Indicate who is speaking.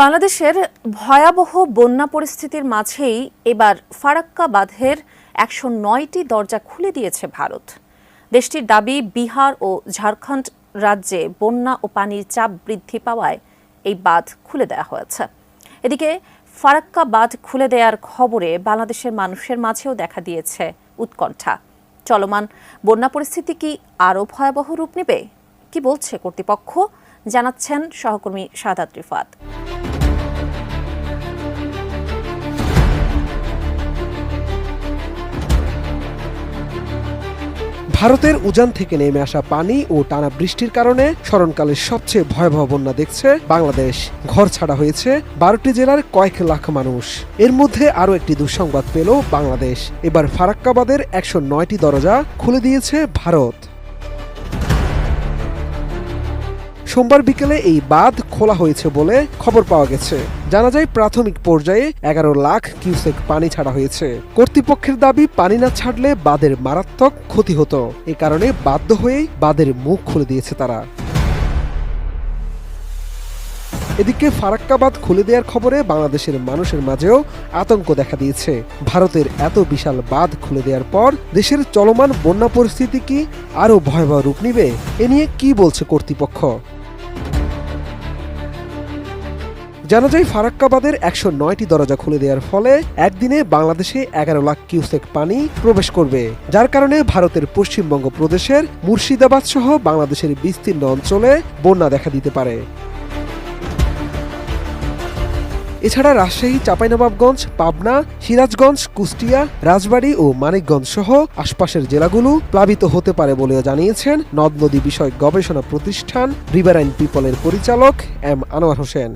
Speaker 1: বাংলাদেশের ভয়াবহ বন্যা পরিস্থিতির মাঝেই এবার ফারাক্কা বাঁধের ১০৯টি দরজা খুলে দিয়েছে ভারত। দেশটির দাবি, বিহার ও ঝাড়খণ্ড রাজ্যে বন্যা ও পানির চাপ বৃদ্ধি পাওয়ায় এই বাঁধ খুলে দেওয়া হয়েছে। এদিকে ফারাক্কা বাঁধ খুলে দেওয়ার খবরে বাংলাদেশের মানুষের মাঝেও দেখা দিয়েছে উৎকণ্ঠা। চলমান বন্যা পরিস্থিতি কি আরও ভয়াবহ রূপ নেবে? কি বলছে কর্তৃপক্ষ, জানাচ্ছেন সহকর্মী শাহাদাত রিফাত।
Speaker 2: ভারতের উজান থেকে নেমে আসা পানি ও টানা বৃষ্টির কারণে স্মরণকালের সবচেয়ে ভয়াবহ বন্যা দেখছে বাংলাদেশ। ঘর ছাড়া হয়েছে 12টি জেলার কয়েক লাখ মানুষ। এর মধ্যে আরও একটি দুঃসংবাদ পেল বাংলাদেশ। এবার ফারাক্কা বাঁধের ১০৯টি দরজা খুলে দিয়েছে ভারত। সোমবার বিকেলে এই বাঁধ খোলা হয়েছে বলে খবর পাওয়া গেছে। জানা যায়, প্রাথমিক পর্যায়ে ১১ লাখ কিউসেক পানি ছাড়া হয়েছে। কর্তৃপক্ষের দাবি, পানি না ছাড়লে বাঁধের মারাত্মক ক্ষতি হতো। এ কারণে বাধ্য হয়েই বাঁধের মুখ খুলে দিয়েছে তারা। এদিকে ফারাক্কা বাঁধ খুলে দেওয়ার খবরে বাংলাদেশের মানুষের মাঝেও আতঙ্ক দেখা দিয়েছে। ভারতের এত বিশাল বাঁধ খুলে দেওয়ার পর দেশের চলমান বন্যা পরিস্থিতি কি আরও ভয়াবহ রূপ নিবে? এ নিয়ে কি বলছে কর্তৃপক্ষ? জানা যায়, ফারাক্কা বাঁধের ১০৯টি দরজা খুলে দেওয়ার ফলে একদিনে বাংলাদেশে ১১ লাখ কিউসেক পানি প্রবেশ করবে, যার কারণে ভারতের পশ্চিমবঙ্গ প্রদেশের মুর্শিদাবাদ সহ বাংলাদেশের বিস্তীর্ণ অঞ্চলে বন্যা দেখা দিতে পারে। এছাড়া রাজশাহী, চাঁপাইনবাবগঞ্জ, পাবনা, সিরাজগঞ্জ, কুষ্টিয়া, রাজবাড়ী ও মানিকগঞ্জ সহ আশপাশের জেলাগুলো প্লাবিত হতে পারে বলেও জানিয়েছেন নদ নদী বিষয়ক গবেষণা প্রতিষ্ঠান রিভারাইন পিপলের পরিচালক এম আনোয়ার হোসেন।